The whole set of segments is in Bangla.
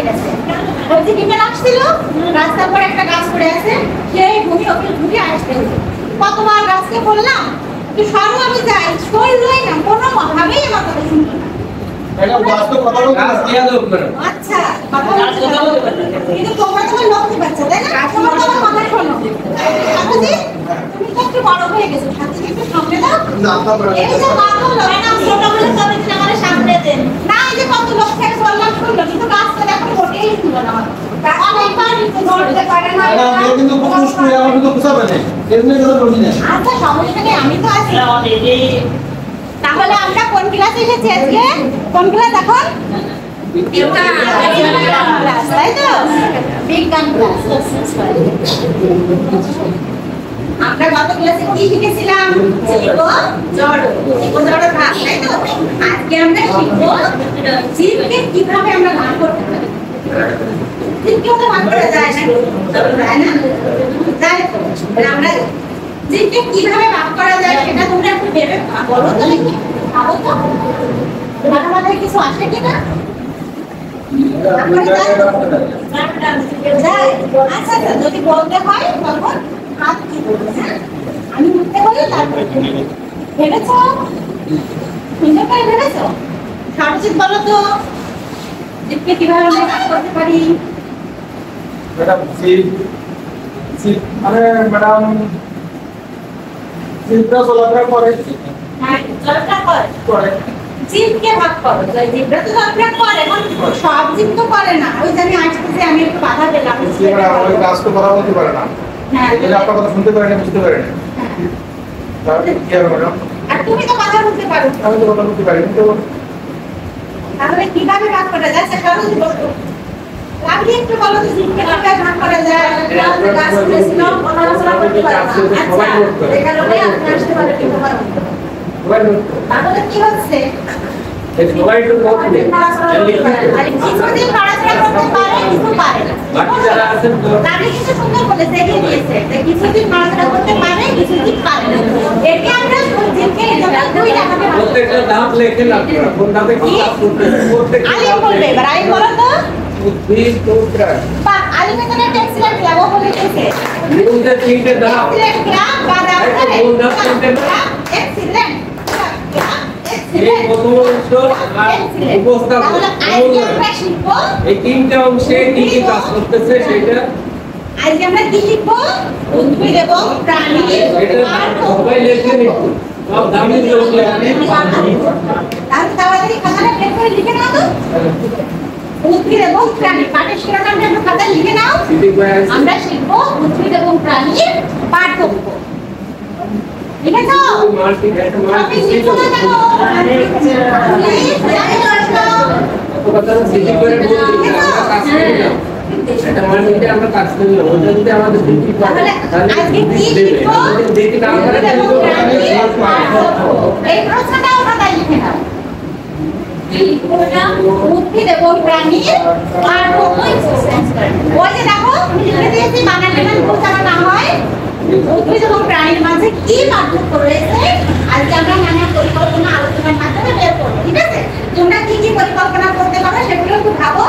গেছে। বলছি বিকেল আসছিল, রাস্তার পর একটা গাছ পড়ে আছে, সেই ভূমি ওকে ঢুকে আসতে হলো। কতবার গাছকে বললাম তুই সরু, আমি যাই, সরলই না, কোনো ভাবেই আমার কথা শুনতো না। এটা বাস্তব কথা বলতে গাছ দিয়া দাও করে। আচ্ছা, কথা বলতে কিন্তু তোমরা তো লক্ষ্য পাচ্ছ, তাই না? তোমরা তো আমার কথা শোনো। বাবুজি, তুমি তো একটু বড় হয়ে গেছো, সাথে একটু সামনে দাও। এই যে বাবা হলো, না ছোট হলে তবে তুমি আমারে সামনে দেন। না, এই যে কত লোক থেকে বললাম শুনলো, কিন্তু গাছটা দেখো মোটেই শুনলো না আমার। অনেকবার কিন্তু ধরতে পারে না। না, আমি কিন্তু খুব কষ্ট করে আমার তো বুঝাবে না। এমনি কথা বলি না। আচ্ছা, সমস্যা নেই, আমি তো আছি। তাহলে আমরা কোন ক্লাসে এসেছি আজকে? কোন ক্লাস এখন? ক্লাস, তাই তো? বিজ্ঞান ক্লাস। আমরা গত ক্লাসে কি শিখেছিলাম? জীব জড় ভাগ, তাই তো? আজকে আমরা শিখবো জীবকে কিভাবে আমরা ভাগ করতে পারি। জীবকে তো ভাগ করা যায় না, তাই না? যায় তো। আমরা জীবকে কিভাবে ভাগ করা যায় সেটা তোমরা একটু ভেবে বলো তো নাকি? ভাবো তো, তোমার মাথায় কিছু আসে কিনা? আচ্ছা আচ্ছা, যদি বলতে হয় তখন হাত কি করবে? হ্যাঁ, আমি উঠতে বলি, তারপরে ভেবেছ? সুন্দর করে ভেবেছ? সরজিৎ বলো তো, জীবকে কিভাবে আমরা ভাগ করতে পারি? ম্যাডাম মানে ম্যাডাম জীবটা চলাফেরা করে। হ্যাঁ, চলাফেরা করে। জীবকে ভাগ করো, জীবরা তো চলাফেরা করে, এখন সব জীব তো করে না। ওই যে আমি আসতেছি, আমি একটু বাধা পেলাম। ওই গাছ তো কথা বলতে পারে না। হ্যাঁ, আপনার কথা শুনতে পারে না, বুঝতে পারে না। তাহলে কি হবে ম্যাডাম? আর তুমি তো কথা বলতে পারো। আমি তো কথা বলতে পারি না। তাহলে কিভাবে ভাগ করা যায় সেটা বলো। আপনি একটু বলো তো, জীবকে কিভাবে ভাগ করা যায়? গাছ ছিল, নড়াচড়া করতে পারে না। আচ্ছা, এটা হলে আপনি আসতে পারেন, কিন্তু পারেন না। তাহলে কি হচ্ছে? সবাই একটু কথা বলে। আর কিছুদিন নড়াচড়া করতে পারে, কিছু পারে না। বাকি যারা আছেন তো আপনি কিছু সুন্দর বলে দেখিয়ে দিয়েছে যে কিছুদিন নড়াচড়া করতে পারে, কিছুদিন পারে না। এটি আমরা জীবকে এজন্য দুই রাখাতে পারি। প্রত্যেকটা ধাপ লিখে লাভ করা। কোন ধাপে কি কাজ করতে হবে প্রত্যেকটা আলিম বলবে, এবার আলিম বলো তো। উদ্ভিদ টুকরা বা আলিমে তো এক্সিলেন্ট ক্লাব বলে দিয়েছে। নিউজে তিনটে ধাপ। এক্সিলেন্ট ক্লাব বা দাঁড়াবে। এক্সিলেন্ট এই প্রথম অংশ আর উপস্থাপন এই তিনটা অংশে কি কি কাজ করতেছে সেটা আজকে আমরা কি শিখবো? উদ্ভিদ এবং প্রাণী। এটা সবাই লিখে নিন। সব দামি লোক লিখে তাহলে তাড়াতাড়ি খাতাটা বের করে লিখে নাও তো। উদ্ভিদ এবং প্রাণী পাঠের শিরোনামটা একটু খাতায় লিখে নাও। আমরা শিখবো উদ্ভিদ এবং প্রাণীর পার্থক্য। লিখেছো? আপনি শিখছো না কেন? কথা সিটি করে বলছি আমরা কাজ করি না। এটা মানে আমরা কাজ করি না। ওটা যদি আমাদের ডিউটি করে তাহলে আজকে কি শিখবো? ডিউটি না করে এই প্রশ্নটাও খাতায় লিখে নাও। উদ্ভিদ এবং প্রাণীর পার্থক্য এক্সারসাইজ করেন। ওই যে দেখো আমি লিখে দিয়েছি, বানানে বোঝানো না হয় উদ্ভিদ এবং প্রাণীর মাঝে কি পার্থক্য রয়েছে আজকে আমরা নানা পরিকল্পনা আলোচনার মাধ্যমে বের করবো। ঠিক আছে? তোমরা কি কি পরিকল্পনা করতে পারো সেগুলো একটু ভাবো।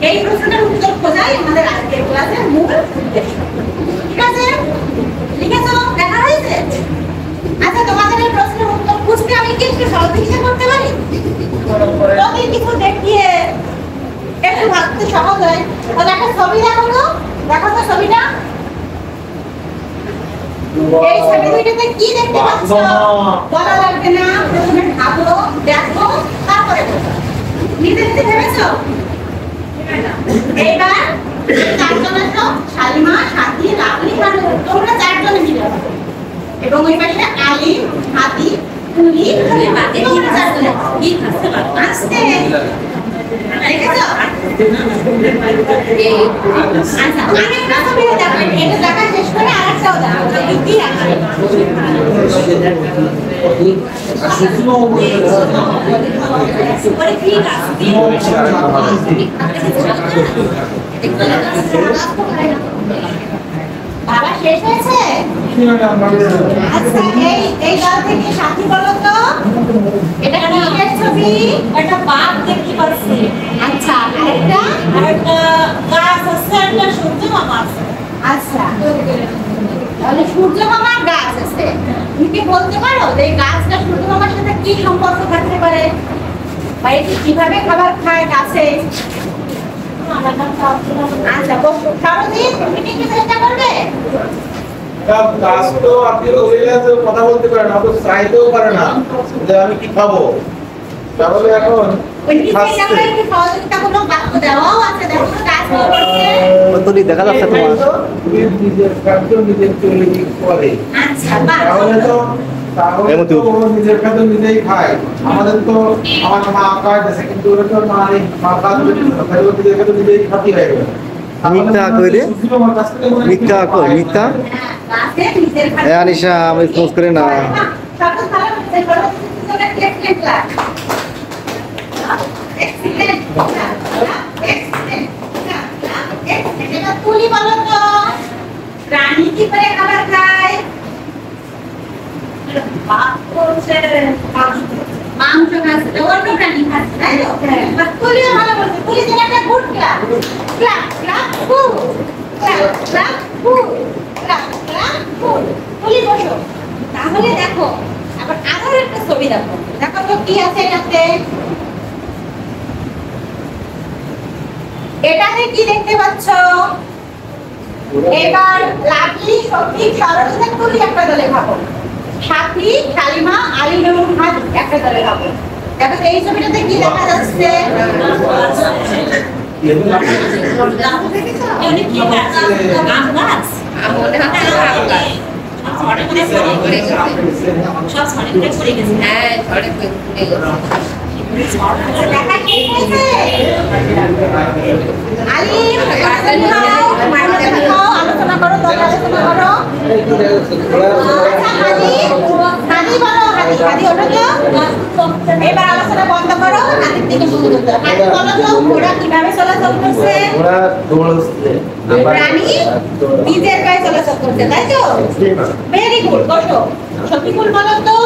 এই প্রশ্নটার উত্তর খোঁজাই আমাদের আজকের ক্লাসের মূল উদ্দেশ্য। ঠিক আছে? লিখেছো? দেখা হয়েছে? আচ্ছা, তোমাদের এই প্রশ্নের উত্তর খুঁজতে আমি কি একটু সহযোগিতা করতে পারি? যদি কিছু দেখিয়ে একটু ভাবতে সহজ হয়, তাহলে একটা ছবি দেখো তো। দেখো তো ছবিটা। এই ছবি দুইটাতে কি দেখতে পাচ্ছ? বলা লাগবে না, প্রথমে ভাবো, দেখো, তারপরে বলো। নিজে নিজে ভেবেছো? এইবার চারজন আছো, শালিমা, সাথী, লাভলি, আর তোমরা চারজনে মিলে এবং ওই পাশে আলিম, হাতি, কুলি, এবং চারজনে কি আসতে পারো? আসতে দেখেছো? আচ্ছা, আরেকটা ছবি দেখো, এটা দেখা শেষ করে আরেকটাও দেখো, যদি কি রাখা বাবা শেষ হয়েছে? আচ্ছা, এই দল থেকে সাথী বলো তো, এটা কিসের ছবি? এটা বাঘ দেখতে পাচ্ছি। আচ্ছা, আরেকটা গাছ আছে একটা সূর্য মামা আছে। আচ্ছা তাহলে সূর্য মামার গাছ আছে, তুমি কি বলতে পারো যে এই গাছটা সূর্য মামার সাথে কি সম্পর্ক থাকতে পারে, বা এটি কিভাবে খাবার খায় গাছে? আচ্ছা বসো, সারাদিন তুমি কি চেষ্টা করবে? গাছ তো আপনি কথা বলতে পারেন, অত চাইতেও পারে না যে আমি কি খাবো, তাহলে এখন দেখা যাচ্ছে তোমার নিজের খাদ্য নিজের চলে করে, তাহলে তো নিজের খাদ্য নিজেই খায়। আমাদের তো আমার মা খাইতেছে, কিন্তু ওরা তো মা খাদ্য নিজের খাদ্য নিজেই খাতি হয়ে গেল। মিথ্যা কইরে মিথ্যা কই মিথ্যা আনিশা আমি খোঁজ করে না প্রাণী কি করে খাবার খায়? মাংস খাচ্ছে, অন্য প্রাণী খাচ্ছে, তাই তো? তুলিও ভালো বলছে, তুলি যেন একটা গুড ক্লাব ক্লাব ক্লাব ফুল ক্লাব ক্লাব ফুল ক্লাব ক্লাব ফুল। তুলি বসো। তাহলে দেখো আবার আরো একটা ছবি দেখো, দেখো তো কি আছে এটাতে। এটাতে কি দেখতে পাচ্ছ? এবার লাভলি সত্যি সরস্বতী তুলি একটা দলে খাবো, সাথী কালিমা আলী এবং হাত একটা দলে খাবো। দেখো এই ছবিটাতে কি দেখা যাচ্ছে? আলোচনা করো, আলোচনা করো। এবার আলোচনা বন্ধ করো, হাতির দিকে শুরু করতে হবে। হাতি বলো তো ঘোড়া কিভাবে চলাচল করছে? ওরা দৌড়ছে, প্রাণী নিজের পায়ে চলাচল করছে, তাই তো? Very good. বসো। শফিকুল বলো তো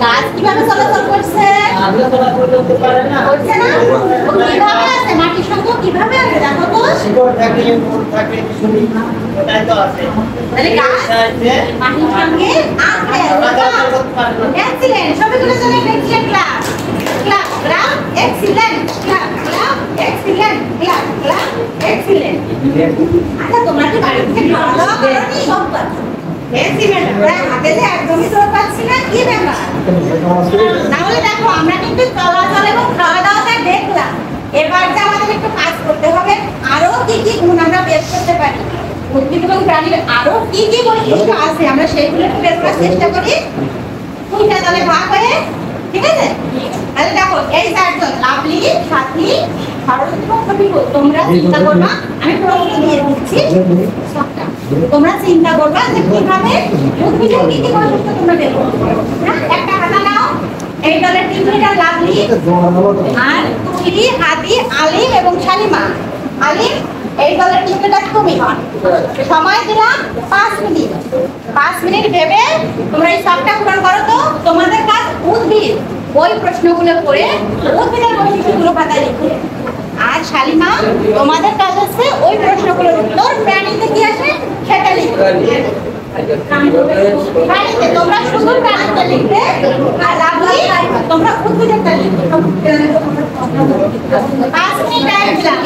গাছ কিভাবে চলাচল করছে? করছে না? ও কিভাবে আছে? মাটির সঙ্গে কিভাবে আছে দেখো তো। তাহলে গাছ মাটির সঙ্গে আছে। এক্সিলেন্ট। শফিকুলের জন্য excellent class. Class class excellent. Class class excellent. Class class excellent. আচ্ছা তোমরা কি বাড়ি থেকে খাওয়া দাওয়া করনি? সব পাচ্ছ। এক্সিলেন্ট। আগে যে একদমই সব পাচ্ছি না, কি ব্যাপার? তাহলে দেখো আমরা কিন্তু চলাচল এবং খাওয়া দাওয়াটা দেখলাম। এবার যে আমাদের একটু কাজ করতে হবে, আরো কি কি গুণ আমরা বের করতে পারি, উদ্ভিদ এবং প্রাণীর আরো কি কি বৈশিষ্ট্য আছে আমরা সেগুলো একটু বের করার চেষ্টা করি। দুইটা দলে ভাগ হয়ে, ঠিক আছে? তাহলে দেখো এই চারজন লাভলি, সাথী, সরস্বতী এবং শফিকুল, তোমরা চিন্তা করবা, আমি প্রশ্ন দিয়ে দিচ্ছি সবটা। তোমরা চিন্তা করবা যে কিভাবে উদ্ভিদের কি কি বৈশিষ্ট্য তোমরা বের করতে পারো। একটা খাতা নাও। এই দলের তিন লিটার লাভলি আর তুলি, হাতি, আলিম এবং শালিমা। আলিম এই দলের তিন লিটার তুমি। সময় দিলাম 5 মিনিট। 5 মিনিট ভেবে তোমরা এই সবটা পূরণ করো। তো তোমাদের কাজ উদ্ভিদ, ওই প্রশ্নগুলো করে উদ্ভিদের বৈশিষ্ট্যগুলো খাতায় লিখবে। আর শালিমা তোমাদের কাজ হচ্ছে ওই প্রশ্নগুলোর উত্তর প্রাণীতে কি আসে সেটা লিখবে। প্রাণীতে তোমরা শুধু প্রাণীতে লিখবে, আর লাভলি তোমরা উদ্ভিদেরটা লিখবে। 5 মিনিট টাইম দিলাম।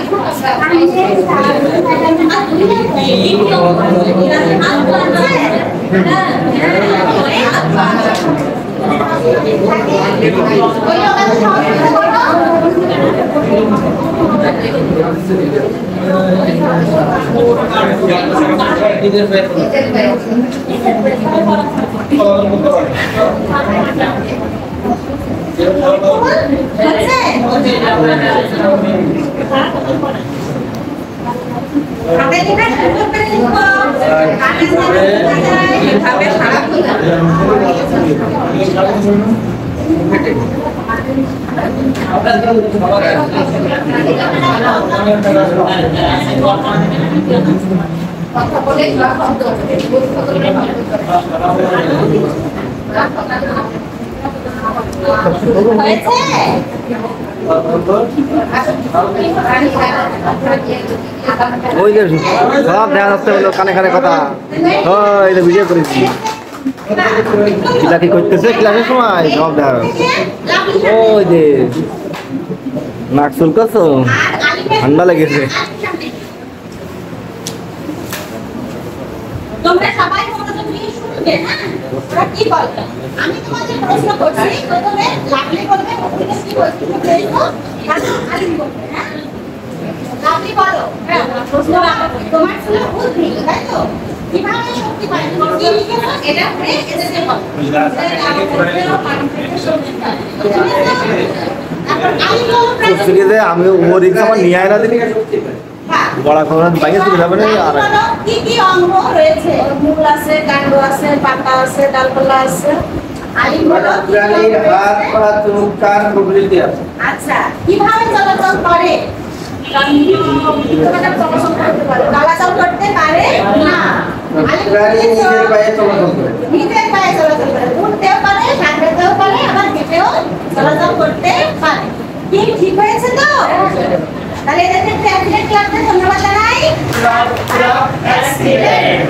হয়েছে? ওই যে সব দেখা যাচ্ছে হলো কানে কানে কথা। এই যে ভিডিও করেছি কি করতেছে ক্লাসের সময় সব দেখা যাচ্ছে। ওই যে নাক চুলকাছো, ঠান্ডা লেগেছে। তোমরা সবাই মনোযোগ দিয়ে শুনবে, হ্যাঁ? ওরা কি বলবে? আমি তোমাদের প্রশ্ন করছি, প্রথমে লাভলি বলবে, প্রথমে কি বলতে চাইছো? তারপর আলিম বলবে, হ্যাঁ? লাভলি বলো। হ্যাঁ, প্রশ্ন তোমার ছিল উদ্ভিদ, তাই তো? কিভাবে শক্তি পায়? কি লিখেছো? এটা পড়ে এদেরকে বলো। তারপর আলিম বলো। আমি ওর এক্সাম নিয়ে আয় না দিন বড়া খবর বাইরে চলে যাবে না। আর কি কি অঙ্গ রয়েছে? মূল আছে, কাণ্ড আছে, পাতা আছে, ডালপালা আছে। আলিম বলো কি কি অঙ্গ হাত রয়েছে? পা চোখ কান প্রভৃতি আছে। আচ্ছা, কিভাবে চলাচল করে? চলাচল করতে পারে না। প্রাণী নিজের পায়ে চলাচল করে। নিজের পায়ে চলাচল করে, উঠতেও পারে, সাঁতরাতেও পারে, আবার হেঁটেও চলাচল করতে পারে। কি ঠিক হয়েছে তো? তাহলে এদেরকে ট্যাবলেট ক্লাসে ধন্যবাদ জানাই। এক্সিলেন্ট।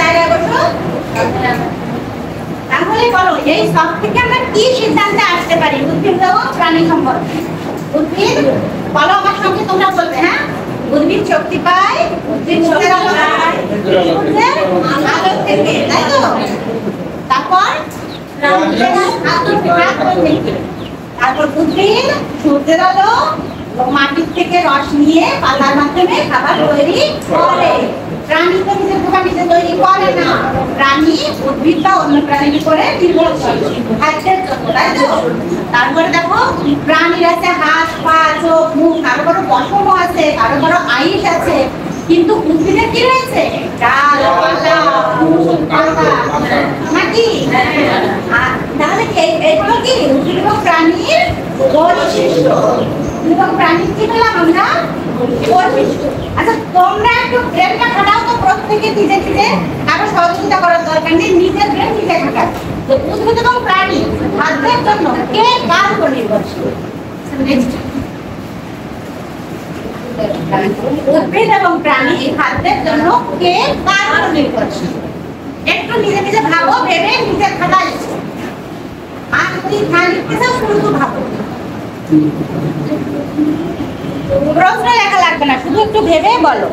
জায়গা বসো। তাহলে বলো, এই সব থেকে আমরা কি সিদ্ধান্তে আসতে পারি উদ্ভিদ এবং প্রাণী সম্পর্কে? উদ্ভিদ বলো আমার সঙ্গে, তোমরা বলবে, হ্যাঁ? উদ্ভিদ শক্তি পায়, উদ্ভিদ সূর্যের আলো পায়, সূর্যের আলো থেকে, তাই তো? তারপর তারপর উদ্ভিদ সূর্যের আলো মাটির থেকে রস নিয়ে পাতার মাধ্যমে খাবার তৈরি করে। প্রাণী তো নিজের খাবার নিজে তৈরি করে না, প্রাণী উদ্ভিদ বা অন্য প্রাণীর উপরে নির্ভরশীল খাদ্যের জন্য, তাই তো? তারপরে দেখো প্রাণীর আছে হাত, পা, চোখ, মুখ, কারো কারো পশম আছে, কারো কারো আইস আছে, কিন্তু উদ্ভিদের কি রয়েছে? ডাল, পাতা, নাকি? তাহলে এগুলো কি উদ্ভিদ এবং প্রাণীর বৈশিষ্ট্য? এবং প্রাণীর কি পেলাম আমরা? বৈশিষ্ট্য। আচ্ছা, তোমরা একটু ব্রেনটা খাটাও তো, প্রত্যেকে নিজে নিজে, কারো সহযোগিতা করার দরকার নেই, নিজের ব্রেন নিজে খাটাও। তো উদ্ভিদ এবং প্রাণী খাদ্যের জন্য কে কার উপর নির্ভরশীল? উদ্ভিদ এবং প্রাণী খাদ্যের জন্য কে কার উপর নির্ভরশীল? একটু নিজে নিজে ভাবো, ভেবে নিজে খাটাই। আর যদি খানিকটা শুধু ভাবো, প্রশ্ন লেখা লাগবে না, শুধু একটু ভেবে বলো।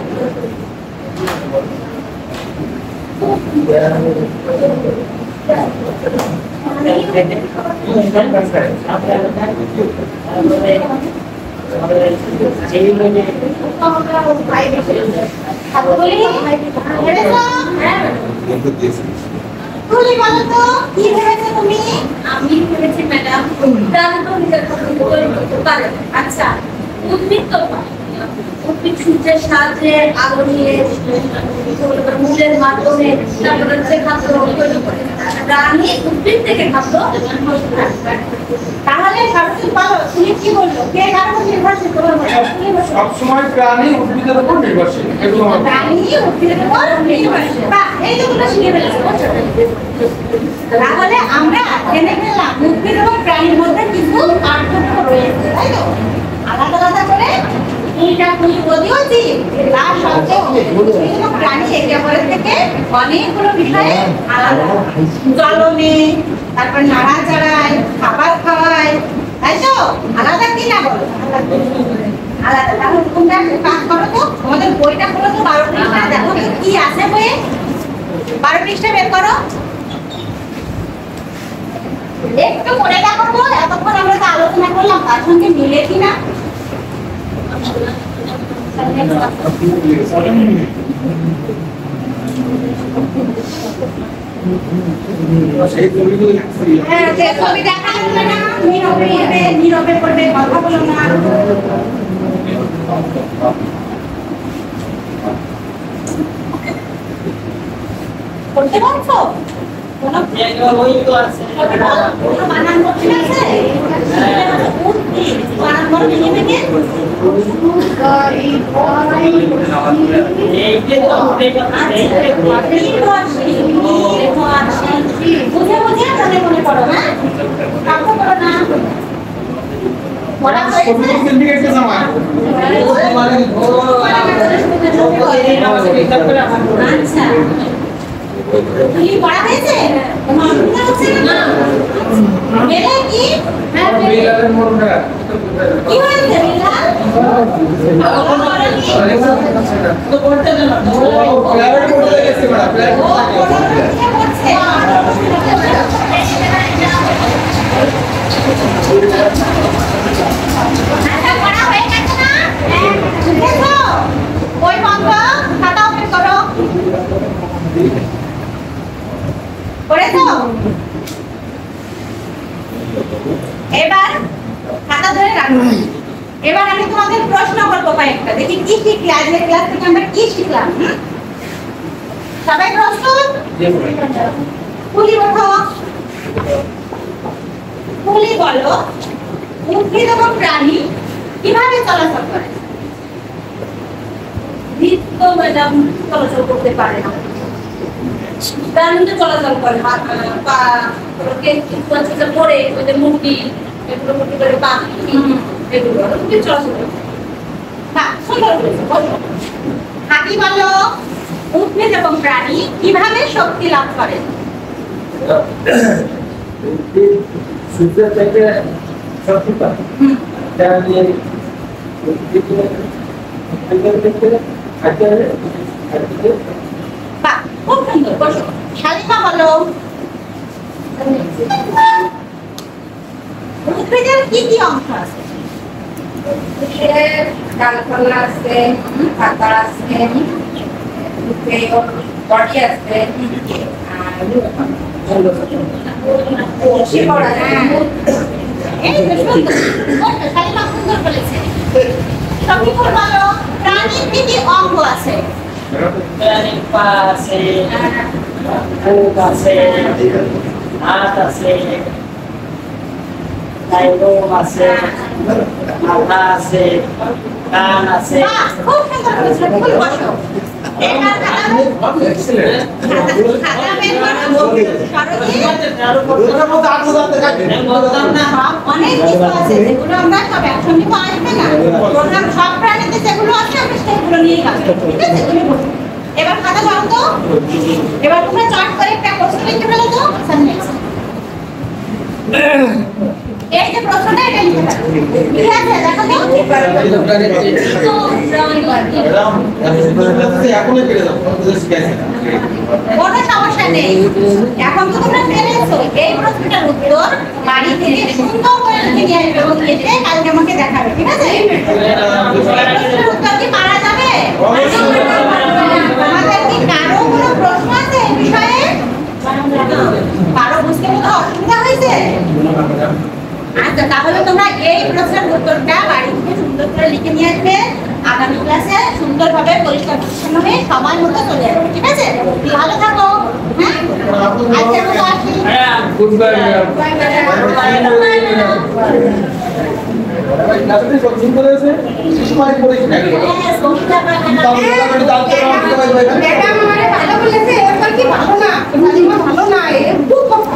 তুমি বলো তো কি ভেবেছো তুমি? আমি ভেবেছি ম্যাডাম প্রাণ তো নিজের খাদ্য তৈরি করতে পারে। আচ্ছা, উদ্ভিদ তো উদ্ভিদ সূর্যের সাহায্যে আলো নিয়ে মূলের মাধ্যমে তারপরে যে খাদ্য তৈরি করে। প্রাণী উদ্ভিদ থেকে খাদ্য। তাহলে সরস্বতী বলো, তুমি কি বললো? কে কার উপর নির্ভরশীল? সবসময় প্রাণী উদ্ভিদের উপর নির্ভরশীল। প্রাণী উদ্ভিদের উপর নির্ভরশীল। বাহ, এই যে তোমরা শিখে ফেলেছো। তাহলে আমরা জেনে ফেললাম উদ্ভিদ এবং প্রাণীর মধ্যে কিছু পার্থক্য রয়েছে, তাই তো? আলাদা আলাদা করে দুইটা যদিও জীব, তার সত্ত্বেও উদ্ভিদ এবং প্রাণী একে অপরের থেকে অনেকগুলো বিষয়ে আলাদা। জ্বলনে, তারপর নাড়াচাড়ায়, খাবার খাওয়ায়, তাই তো? আলাদা কি না বলো? আলাদা। তাহলে তোমরা একটু কাজ করো তো, আমাদের বইটা খোলো তো, 12 পৃষ্ঠা, দেখো তো কি আছে বইয়ে। 12 পৃষ্ঠা বের করো, একটু পড়ে দেখো তো, এতক্ষণ আমরা তো আলোচনা করলাম তার সঙ্গে মিলে কিনা। হ্যাঁ, যে ছবি দেখা যাবে না, নীরবে পড়বে, কথা বলো না। করতে পারছো? কোনো বানান করতে আছে উদ্ভিদ বানান করতে থেকে বুঝে বুঝে মনে করো হ্যাঁ কাকু করো না পড়া হয়েছে সিন্ডিকেট কে সময় আচ্ছা তুমি পড়া হয়েছে তোমার মনে হচ্ছে না মেলে কি হ্যাঁ মেলার মন খারাপ কি হয়েছে মেলা তো করতে দেন ও প্রাইভেট পড়তে গেছে বড় প্রাইভেট আচ্ছা পড়া হয়ে গেছে না দেখো ওই বন্ধ খাতা ওপেন করো করেছো এবার খাতা ধরে রাখো এবার আমি তোমাদের প্রশ্ন করবো কয়েকটা দেখি কি শিখলে আজকের ক্লাস থেকে আমরা কি শিখলাম সবাই প্রস্তুত পুলি ওঠো পুলি বলো উদ্ভিদ এবং প্রাণী কিভাবে চলাচল করে বৃত্ত ম্যাডাম চলাচল করতে পারে না প্রাণী তো চলাচল করে পা কিছু পরে ওদের মুরগি এগুলো মুরগি করে পাখি এগুলো চলাচল করে হ্যাঁ সুন্দর বলেছো বলো হাতি বলো উদ্ভিদ এবং প্রাণী কিভাবে শক্তি লাভ করে সূর্য থেকে শক্তি পায় তার নিয়ে বাহ খুব সুন্দর বসো শালিকা বলো উদ্ভিদের কি কি অংশ আছে ডালপালা আছে পাতা আছে বডি আছে শিকড় আছে এই তো সুন্দর বসো শালিকা সুন্দর বলেছে সখীপুর বলো প্রাণীর কি কি অঙ্গ আছে পা আছে মুখ আছে হাত আছে লোম আছে মাথা আছে কান আছে বাহ খুব সুন্দর বলেছো ফুল বসো এবার খাতা বের করো অনেক কিছু আছে যেগুলো আমরা সব একসঙ্গে তো আসবে না প্রোগ্রাম সব প্রাণীতে যেগুলো আছে আমরা সেগুলো নিয়েই আসবো ঠিক আছে তুমি বলো এবার খাতা ধরো তো এবার তোমরা চার্ট করে একটা প্রশ্ন লিখে ফেলো তো এই যে প্রশ্নটা এটা লিখে ফেলো ঠিক আছে দেখো তো এখনই পেরে দাও শিখাইছে কোনো সমস্যা নেই এখন তো তোমরা পেরেছো এই প্রশ্নটার উত্তর বাড়ি থেকে সুন্দর করে লিখে নিয়ে আসবে এবং এসে কালকে আমাকে দেখাবে ঠিক আছে এই প্রশ্নের উত্তর কি পারা যাবে তোমাদের কি কারো কোনো প্রশ্ন আছে এই বিষয়ে কারো বুঝতে কোনো অসুবিধা হয়েছে আচ্ছা তাহলে তোমরা এই প্রশ্নের উত্তরটা বাড়ি থেকে সুন্দর করে লিখে নিয়ে আসবে আগামী ক্লাসে সুন্দরভাবে পরিষ্কার পরিচ্ছন্ন হয়ে সময় মতো চলে আসবে ঠিক আছে ভালো থাকো হ্যাঁ আজকের মতো আসি গুড বাই ক্লাসে সব সুন্দর হয়েছে শিশু পানি পড়েছি নাকি হ্যাঁ সঙ্গীতা ম্যাডাম আমারে ভালো বলেছে এরপর কি ভালো না ভালো না খুব কথা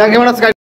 কেমন আছে